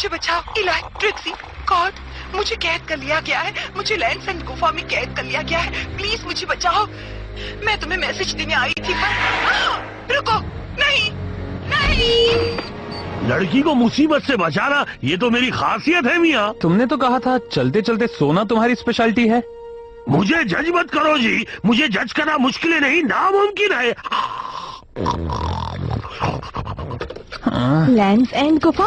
मुझे बचाओ। इलाई, ट्रिक्सी, गॉड, मुझे कैद कर लिया गया है। मुझे लैंडसेंड गुफा में कैद कर लिया गया है। प्लीज मुझे बचाओ। मैं तुम्हें मैसेज देने आई थी पर रुको। नहीं नहीं, लड़की को मुसीबत से बचाना ये तो मेरी खासियत है मियाँ। तुमने तो कहा था चलते चलते सोना तुम्हारी स्पेशलिटी है। मुझे जज मत करो जी, मुझे जज करना मुश्किल नहीं नामुमकिन है। लैंड्स एंड गुफा,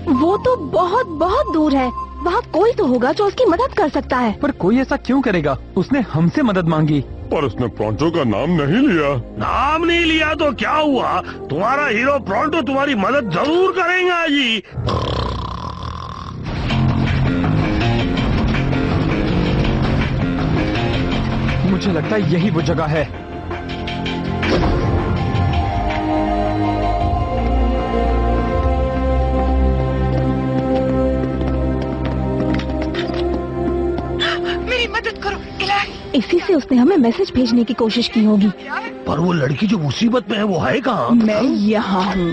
वो तो बहुत बहुत दूर है। वहाँ कोई तो होगा जो उसकी मदद कर सकता है। पर कोई ऐसा क्यों करेगा? उसने हमसे मदद मांगी। पर उसने प्रॉन्टो का नाम नहीं लिया। नाम नहीं लिया तो क्या हुआ? तुम्हारा हीरो प्रॉन्टो तुम्हारी मदद जरूर करेगा जी। मुझे लगता है यही वो जगह है। मेरी मदद करो इलाई। इसी से उसने हमें मैसेज भेजने की कोशिश की होगी। पर वो लड़की जो मुसीबत में है वो है कहाँ? मैं यहाँ हूँ।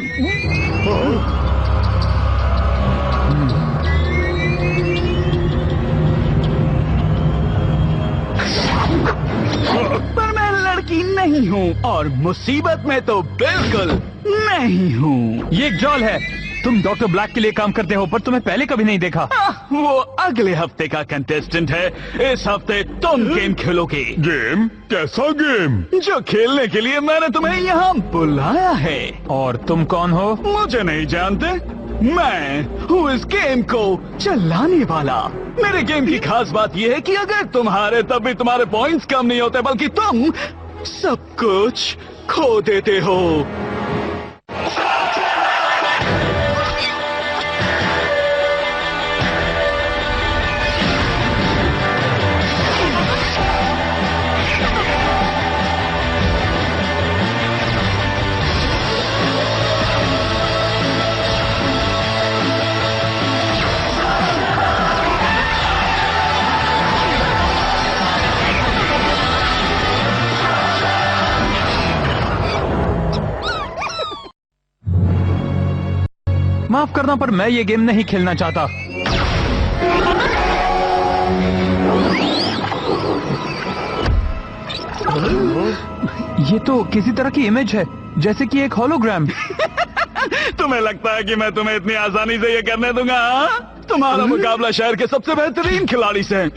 पर मैं लड़की नहीं हूँ और मुसीबत में तो बिल्कुल नहीं हूँ। ये एक जाल है। तुम डॉक्टर ब्लैक के लिए काम करते हो, पर तुम्हें पहले कभी नहीं देखा। वो अगले हफ्ते का कंटेस्टेंट है। इस हफ्ते तुम गेम खेलोगे। गेम? कैसा गेम? जो खेलने के लिए मैंने तुम्हें यहाँ बुलाया है। और तुम कौन हो? मुझे नहीं जानते। मैं हूँ इस गेम को चलाने वाला। मेरे गेम की खास बात यह है कि अगर तुम हारे तब भी तुम्हारे पॉइंट्स कम नहीं होते, बल्कि तुम सब कुछ खो देते हो। माफ करना, पर मैं ये गेम नहीं खेलना चाहता। ये तो किसी तरह की इमेज है, जैसे कि एक होलोग्राम। तुम्हें लगता है कि मैं तुम्हें इतनी आसानी से ये करने दूंगा? तुम्हारा मुकाबला शहर के सबसे बेहतरीन खिलाड़ी से।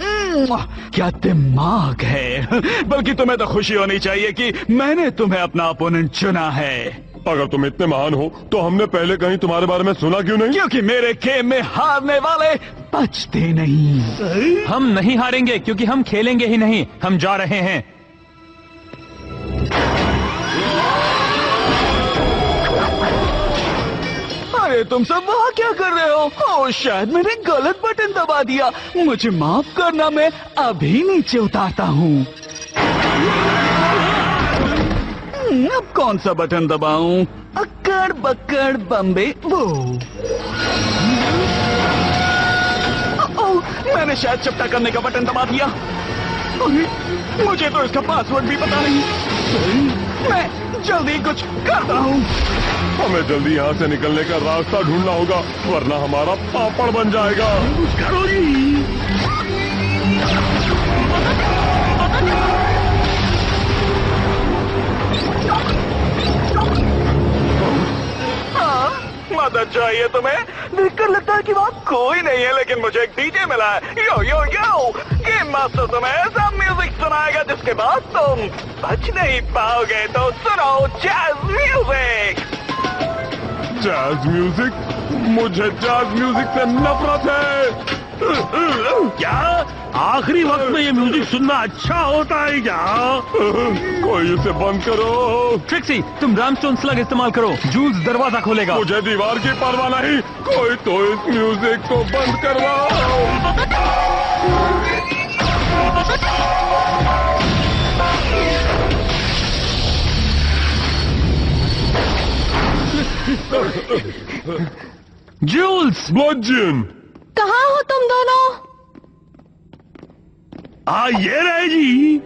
क्या दिमाग है। बल्कि तुम्हें तो खुशी होनी चाहिए कि मैंने तुम्हें अपना ओपोनेंट चुना है। अगर तुम इतने महान हो तो हमने पहले कहीं तुम्हारे बारे में सुना क्यों नहीं? क्योंकि मेरे गेम में हारने वाले बचते नहीं। हम नहीं हारेंगे क्योंकि हम खेलेंगे ही नहीं। हम जा रहे हैं। अरे तुम सब वहाँ क्या कर रहे हो? ओह, शायद मैंने गलत बटन दबा दिया। मुझे माफ करना, मैं अभी नीचे उतारता हूँ। अब कौन सा बटन दबाऊं? अक्कड़ बक्कड़ बम्बे वो। मैंने शायद चपटा करने का बटन दबा दिया। अरे, मुझे तो इसका पासवर्ड भी पता नहीं। मैं जल्दी कुछ करता हूँ। हमें जल्दी यहाँ से निकलने का रास्ता ढूंढना होगा, वरना हमारा पापड़ बन जाएगा। करो जी। मदद चाहिए तुम्हें? देखकर लगता है कि वहाँ कोई नहीं है, लेकिन मुझे एक डीजे मिला है। यो यो यो, गेम मास्टर तुम्हें ऐसा म्यूजिक सुनाएगा जिसके बाद तुम बच नहीं पाओगे। तो सुनो जैज म्यूजिक। Jazz music? मुझे जैज म्यूजिक से नफरत है। क्या आखिरी वक्त में ये म्यूजिक सुनना अच्छा होता है क्या? कोई उसे बंद करो। ट्रिक्सी, तुम रामस्टोन स्लग इस्तेमाल करो। जूल्स दरवाजा खोलेगा। मुझे दीवार की परवाह नहीं। कोई तो इस म्यूजिक को बंद करवाओ। जूल्स! ब्लडजन! कहाँ हो तुम दोनों? ये रहे जी।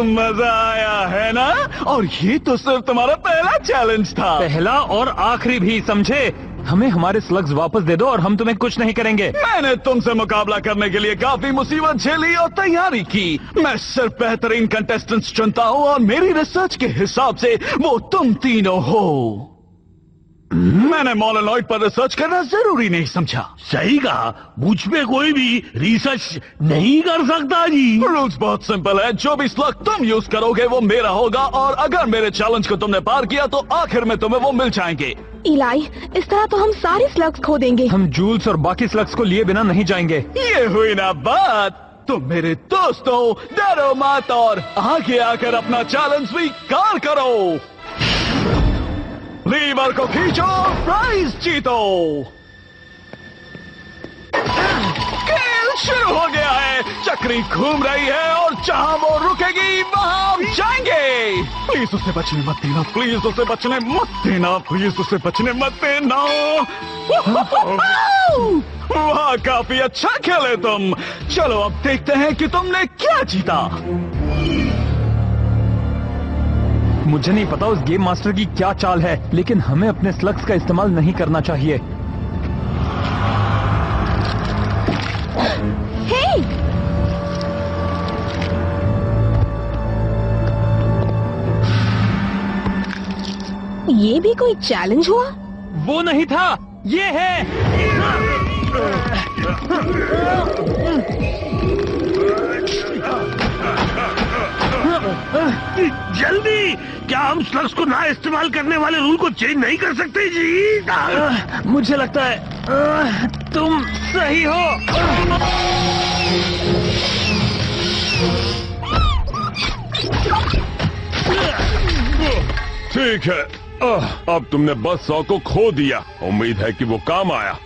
मजा आया है ना? और ये तो सिर्फ तुम्हारा पहला चैलेंज था। पहला और आखिरी भी, समझे? हमें हमारे स्लग्स वापस दे दो और हम तुम्हें कुछ नहीं करेंगे। मैंने तुमसे मुकाबला करने के लिए काफी मुसीबत झेली और तैयारी की। मैं सिर्फ बेहतरीन कंटेस्टेंट्स चुनता हूँ और मेरी रिसर्च के हिसाब से वो तुम तीनों हो। मैंने मोनोलॉइड पर रिसर्च करना जरूरी नहीं समझा। सही कहा, मुझ पे कोई भी रिसर्च नहीं कर सकता जी। रूल्स बहुत सिंपल है, जो भी स्लग तुम यूज करोगे वो मेरा होगा, और अगर मेरे चैलेंज को तुमने पार किया तो आखिर में तुम्हें वो मिल जाएंगे। इलाई, इस तरह तो हम सारे स्लग्स खो देंगे। हम जूल्स और बाकी स्लग्स को लिए बिना नहीं जाएंगे। ये हुई ना बात। तुम मेरे दोस्तों, डरो मत और आगे आकर अपना चैलेंज स्वीकार करो। लीवर को खींचो, प्राइज जीतो। खेल शुरू हो गया है, चक्री घूम रही है और जहां वो रुकेगी वहां हम जाएंगे। प्लीज उससे बचने मत देना, प्लीज उससे बचने मत देना, प्लीज उससे बचने मत देना। वाह, काफी अच्छा खेले तुम। चलो अब देखते हैं कि तुमने क्या जीता। मुझे नहीं पता उस गेम मास्टर की क्या चाल है, लेकिन हमें अपने स्लग्स का इस्तेमाल नहीं करना चाहिए। हे! ये भी कोई चैलेंज हुआ? वो नहीं था, ये है। जल्दी, क्या हम स्लग्स को ना इस्तेमाल करने वाले रूल को चेंज नहीं कर सकते जी? मुझे लगता है तुम सही हो। ठीक है, अब तुमने बस 100 को खो दिया। उम्मीद है कि वो काम आया।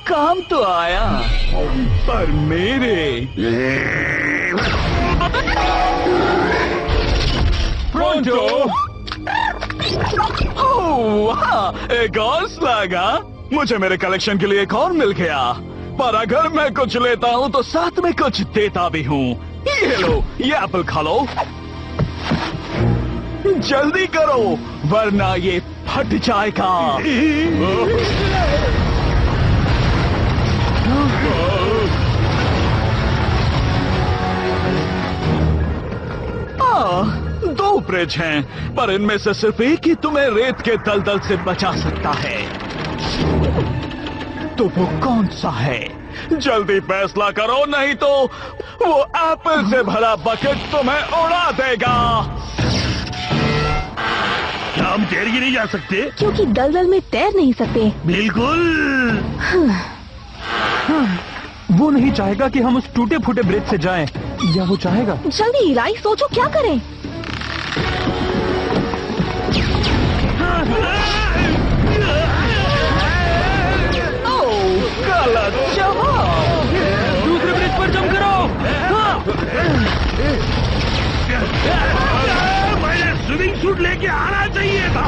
काम तो आया, पर मेरे प्रोंटो, वाह, एक और स्लगा। मुझे मेरे कलेक्शन के लिए एक और मिल गया, पर अगर मैं कुछ लेता हूँ तो साथ में कुछ देता भी हूँ। ये लो, ये एप्पल खा लो। जल्दी करो वरना ये फट जाएगा। दो ब्रिज हैं, पर इनमें से सिर्फ एक ही तुम्हें रेत के दलदल से बचा सकता है। तो वो कौन सा है? जल्दी फैसला करो, नहीं तो वो एप्पल से भरा बकेट तुम्हें उड़ा देगा। क्या हम तैर के नहीं जा सकते? क्योंकि दलदल में तैर नहीं सकते। बिल्कुल। वो नहीं चाहेगा कि हम उस टूटे फूटे ब्रिज से जाएं, या वो चाहेगा? जल्दी इलाई, सोचो क्या करें। गलत जवाब। दूसरे ब्रिज पर जंप करो। मैंने स्विमिंग सूट लेके आना चाहिए था।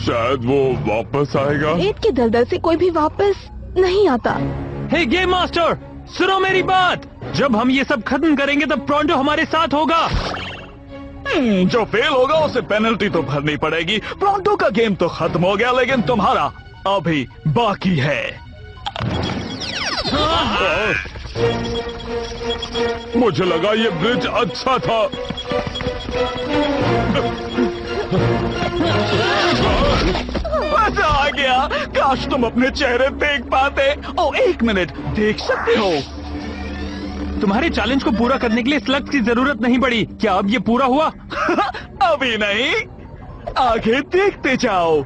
शायद वो वापस आएगा। रेत के दलदल से कोई भी वापस नहीं आता। हे गेम मास्टर, सुनो मेरी बात। जब हम ये सब खत्म करेंगे तब प्रोंटो हमारे साथ होगा। जो फेल होगा उसे पेनल्टी तो भरनी पड़ेगी। प्रोंटो का गेम तो खत्म हो गया, लेकिन तुम्हारा अभी बाकी है। मुझे लगा ये ब्रिज अच्छा था। मजा आ गया। काश तुम अपने चेहरे देख पाते। ओ, एक मिनट, देख सकते हो? तुम्हारे चैलेंज को पूरा करने के लिए स्लग्स की जरूरत नहीं पड़ी। क्या अब ये पूरा हुआ? अभी नहीं, आगे देखते जाओ।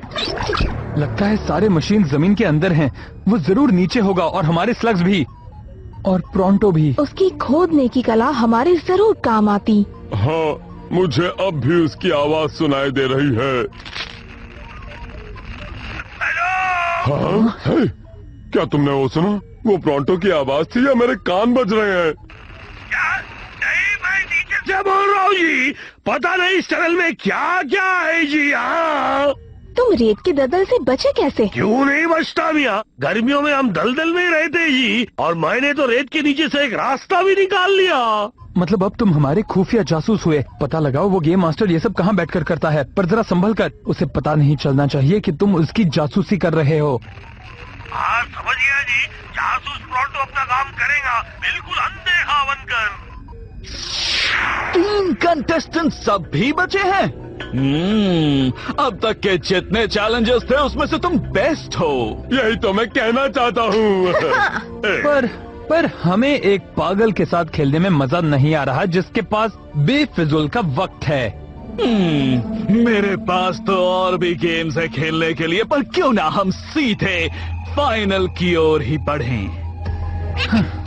लगता है सारे मशीन जमीन के अंदर हैं। वो जरूर नीचे होगा, और हमारे स्लग्स भी, और प्रोंटो भी। उसकी खोदने की कला हमारे जरूर काम आती। हाँ, मुझे अब भी उसकी आवाज सुनाई दे रही है। हाँ? है? क्या तुमने वो सुना? वो प्रोंटो की आवाज थी या मेरे कान बज रहे हैं? क्या? नहीं, मैं नीचे से बोल रहा हूँ जी। पता नहीं इस टनल में क्या क्या है जी। हाँ, तुम रेत के दलदल से बचे कैसे? क्यों नहीं बचता मियाँ? गर्मियों में हम दलदल में ही रहते ही, और मैंने तो रेत के नीचे से एक रास्ता भी निकाल लिया। मतलब अब तुम हमारे खुफिया जासूस हुए। पता लगाओ वो गेम मास्टर ये सब कहाँ बैठकर करता है, पर जरा संभल कर। उसे पता नहीं चलना चाहिए कि तुम उसकी जासूसी कर रहे हो। हाँ समझ गया जी, जासूस प्रोंटो अपना काम करेगा, बिल्कुल अनदेखा बनकर। 3 कंटेस्टेंट सब भी बचे हैं। अब तक के जितने चैलेंजेस थे उसमें से तुम बेस्ट हो। यही तो मैं कहना चाहता हूँ। पर हमें एक पागल के साथ खेलने में मजा नहीं आ रहा जिसके पास बेफिजूल का वक्त है। मेरे पास तो और भी गेम्स है खेलने के लिए, पर क्यों ना हम सीधे फाइनल की ओर ही बढ़ें।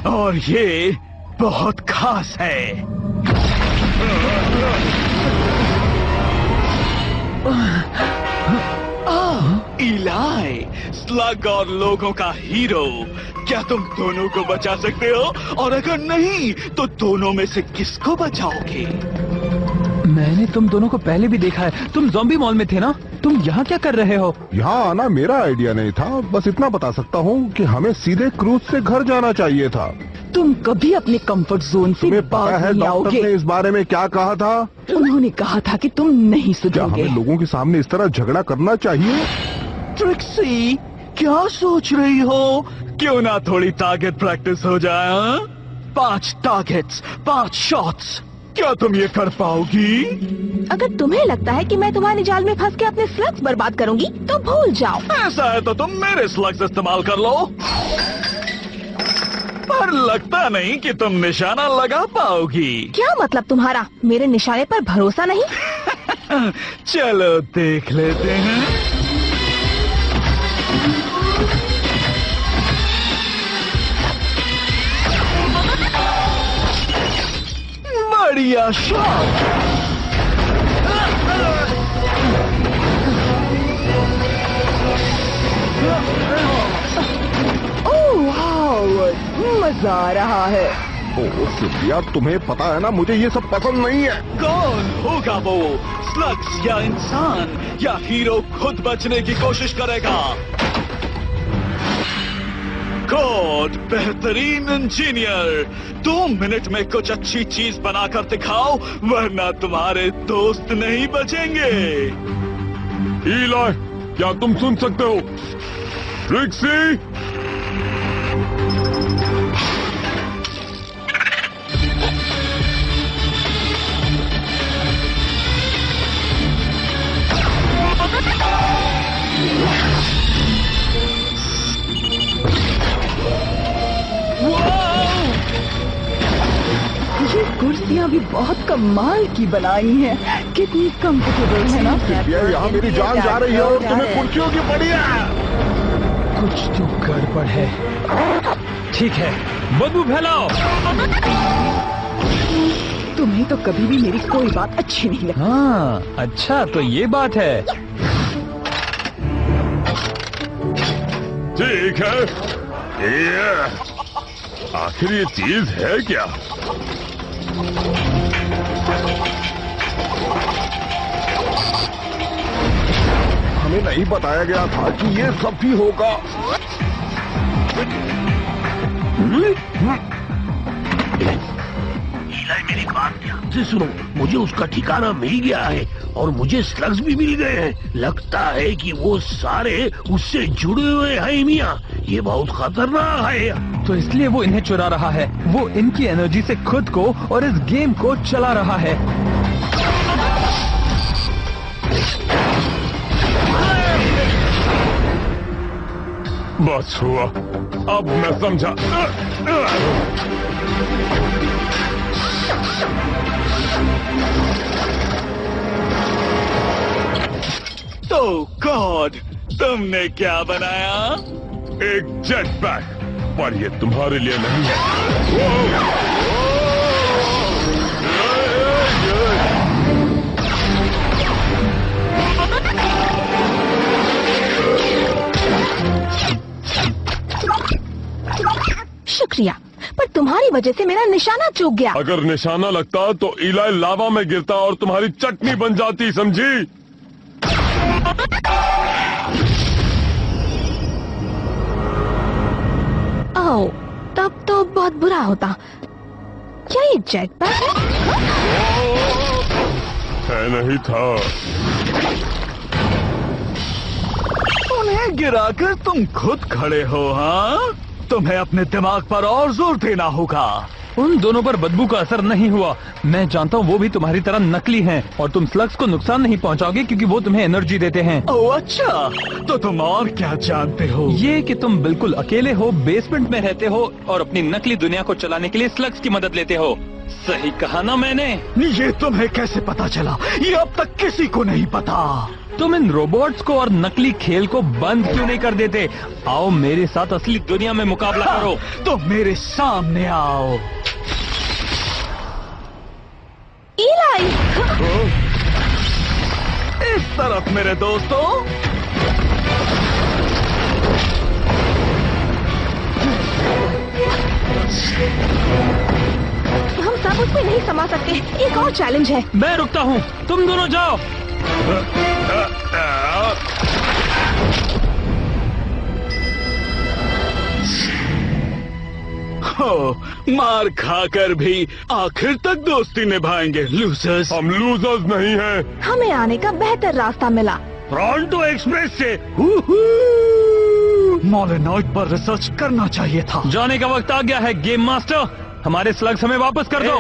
और ये बहुत खास है। इलाई, स्लग और लोगों का हीरो, क्या तुम दोनों को बचा सकते हो? और अगर नहीं तो दोनों में से किसको बचाओगे? मैंने तुम दोनों को पहले भी देखा है। तुम ज़ॉम्बी मॉल में थे ना? तुम यहाँ क्या कर रहे हो? यहाँ आना मेरा आइडिया नहीं था। बस इतना बता सकता हूँ कि हमें सीधे क्रूज से घर जाना चाहिए था। तुम कभी अपने कंफर्ट जोन से तुम्हें पता बाहर है नहीं डॉक्टर आओगे। ने इस बारे में क्या कहा था? उन्होंने कहा था कि तुम नहीं क्या सुधरोगे। हमें लोगों के सामने इस तरह झगड़ा करना चाहिए? ट्रिक्सी, क्या सोच रही हो? क्यों ना थोड़ी टारगेट प्रैक्टिस हो जाए? हाँ? 5 टारगेट्स, 5 शॉट्स, क्या तुम ये कर पाओगी? अगर तुम्हें लगता है कि मैं तुम्हारे जाल में फंस के अपने स्लग्स बर्बाद करूंगी तो भूल जाओ। ऐसा है तो तुम मेरे स्लग्स इस्तेमाल कर लो। पर लगता नहीं कि तुम निशाना लगा पाओगी। क्या मतलब तुम्हारा? मेरे निशाने पर भरोसा नहीं? चलो देख लेते हैं। बढ़िया शॉट। मजा आ रहा है। ओ सिल्विया, तुम्हें पता है ना मुझे ये सब पसंद नहीं है। कौन होगा वो? स्लग्स या इंसान, या हीरो खुद बचने की कोशिश करेगा? कोड बेहतरीन इंजीनियर, 2 मिनट में कुछ अच्छी चीज बनाकर दिखाओ, वरना तुम्हारे दोस्त नहीं बचेंगे। इलाई, क्या तुम सुन सकते हो? ट्रिक्सी, ये कुर्सियाँ भी बहुत कमाल की बनाई हैं। कितनी कंफर्टेबल है ना? सिल्विया, यहाँ मेरी जान जा रही है और तुम्हें कुर्सियों की पड़ी है। कुछ तो गड़बड़ है। ठीक है, बदबू फैलाओ। तुम्हें तो कभी भी मेरी कोई बात अच्छी नहीं लगती। हाँ, अच्छा तो ये बात है। ठीक है। आखिर ये चीज है क्या? हमें नहीं बताया गया था कि ये सब भी होगा। इलाई, मेरी बात ध्यान से सुनो। मुझे उसका ठिकाना मिल गया है और मुझे स्लग्स भी मिल गए हैं। लगता है कि वो सारे उससे जुड़े हुए हैं मियाँ। ये बहुत खतरनाक है। तो इसलिए वो इन्हें चुरा रहा है। वो इनकी एनर्जी से खुद को और इस गेम को चला रहा है। बस हुआ, अब मैं समझा। तो गॉड, तुमने क्या बनाया? एक जेट पैक, पर ये तुम्हारे लिए नहीं है। शुक्रिया, पर तुम्हारी वजह से मेरा निशाना चूक गया। अगर निशाना लगता तो इलाई लावा में गिरता और तुम्हारी चटनी बन जाती, समझी? ओह, तब तो बहुत बुरा होता। क्या ये जेट पैक है? नहीं था। उन्हें गिराकर तुम खुद खड़े हो, हाँ? तुम्हें अपने दिमाग पर और जोर देना होगा। उन दोनों पर बदबू का असर नहीं हुआ। मैं जानता हूँ वो भी तुम्हारी तरह नकली हैं और तुम स्लग्स को नुकसान नहीं पहुँचाओगे क्योंकि वो तुम्हें एनर्जी देते हैं। ओह अच्छा, तो तुम और क्या जानते हो? ये कि तुम बिल्कुल अकेले हो, बेसमेंट में रहते हो और अपनी नकली दुनिया को चलाने के लिए स्लग्स की मदद लेते हो। सही कहा ना मैंने? ये तुम्हें कैसे पता चला? ये अब तक किसी को नहीं पता। तुम इन रोबोट्स को और नकली खेल को बंद क्यों नहीं कर देते? आओ मेरे साथ असली दुनिया में मुकाबला करो। तो मेरे सामने आओ। इलाई! इस तरफ मेरे दोस्तों। हम सब उसमें नहीं समा सकते। एक और चैलेंज है। मैं रुकता हूँ, तुम दोनों जाओ। हो, मार खाकर भी आखिर तक दोस्ती निभाएंगे लूजर्स। हम लूजर्स नहीं हैं। हमें आने का बेहतर रास्ता मिला। टोरंटो एक्सप्रेस से। मॉलेनॉइड पर रिसर्च करना चाहिए था। जाने का वक्त आ गया है गेम मास्टर, हमारे स्लग्स हमें वापस कर दो।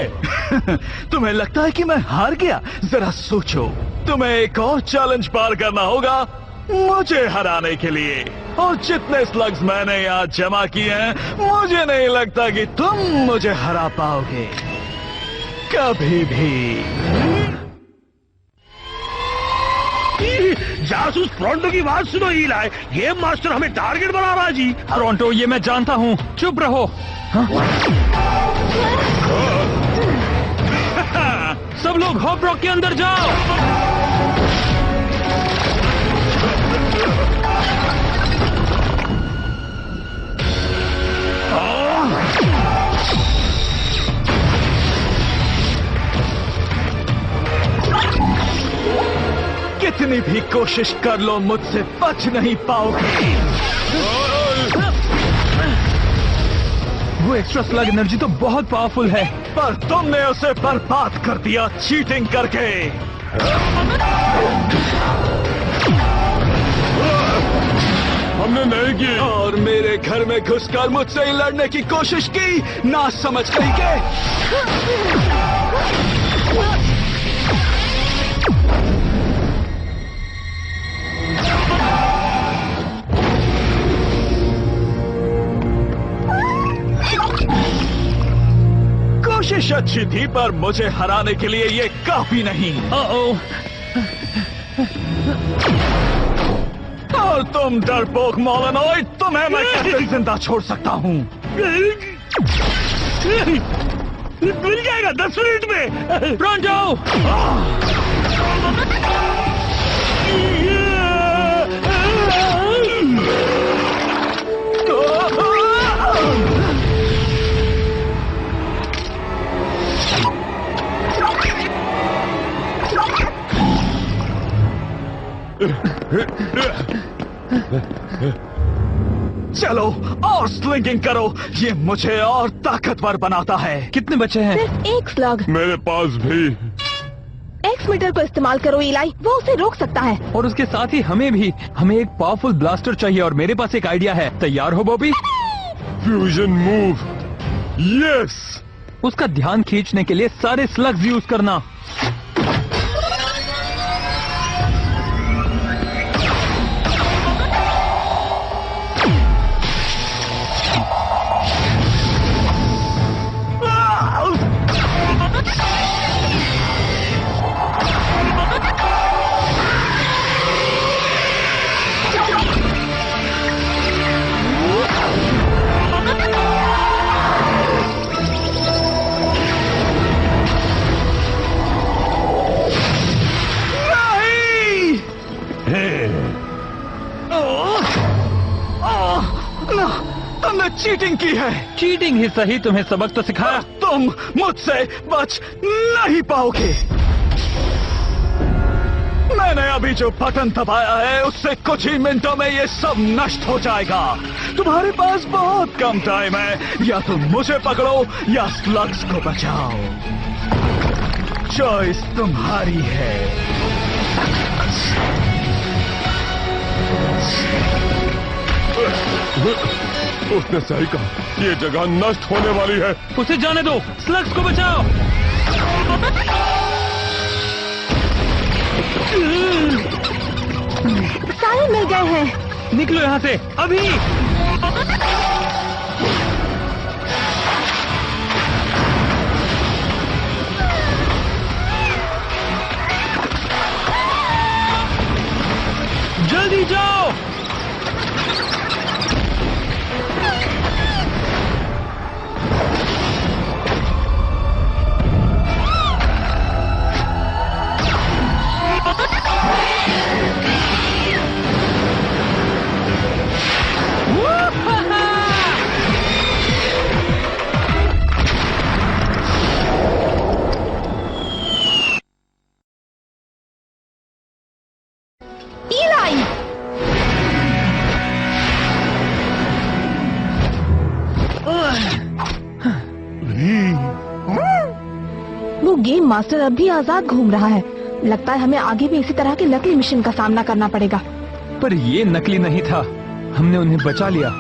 तुम्हें लगता है कि मैं हार गया? जरा सोचो, तुम्हें एक और चैलेंज पार करना होगा मुझे हराने के लिए। और जितने स्लग्स मैंने यहाँ जमा किए हैं, मुझे नहीं लगता कि तुम मुझे हरा पाओगे कभी भी। जासूस टोरंटो की बात सुनो इलाई, गेम मास्टर हमें टारगेट बना रहा है जी। टोरंटो, ये मैं जानता हूँ, चुप रहो। हाँ? सब लोग हॉप रॉक के अंदर जाओ। कितनी भी कोशिश कर लो, मुझसे बच नहीं पाओगे। वो एक्स्ट्रा स्लग एनर्जी तो बहुत पावरफुल है, पर तुमने उसे बर्बाद कर दिया चीटिंग करके। हमने नहीं की। और मेरे घर में घुसकर मुझसे ही लड़ने की कोशिश की, ना समझ कहीं के। कोशिश अच्छी थी, पर मुझे हराने के लिए ये काफी नहीं। और तुम डरपोक मॉलेनॉइड, तुम्हें मैं कैसे जिंदा छोड़ सकता हूँ? मिल जाएगा 10 मिनट में। टोरंटो! चलो और स्लिंगिंग करो, ये मुझे और ताकतवर बनाता है। कितने बचे हैं? सिर्फ एक स्लग। मेरे पास भी। एक्स मीटर को इस्तेमाल करो इलाई, वो उसे रोक सकता है। और उसके साथ ही हमें भी। हमें एक पावरफुल ब्लास्टर चाहिए और मेरे पास एक आइडिया है। तैयार हो बॉबी? Fusion move. यस। उसका ध्यान खींचने के लिए सारे स्लग्स यूज करना। तुमने चीटिंग की है। चीटिंग ही सही, तुम्हें सबक तो सिखाया। तुम मुझसे बच नहीं पाओगे। मैंने अभी जो बटन दबाया है उससे कुछ ही मिनटों में ये सब नष्ट हो जाएगा। तुम्हारे पास बहुत कम टाइम है, या तुम मुझे पकड़ो या स्लग्स को बचाओ। चॉइस तुम्हारी है। उसने सही कहा, ये जगह नष्ट होने वाली है। उसे जाने दो, स्लग्स को बचाओ। सारे मिल गए हैं। निकलो यहाँ से अभी। जल्दी जाओ। वो गेम मास्टर अब भी आजाद घूम रहा है। लगता है हमें आगे भी इसी तरह के नकली मिशन का सामना करना पड़ेगा। पर ये नकली नहीं था, हमने उन्हें बचा लिया।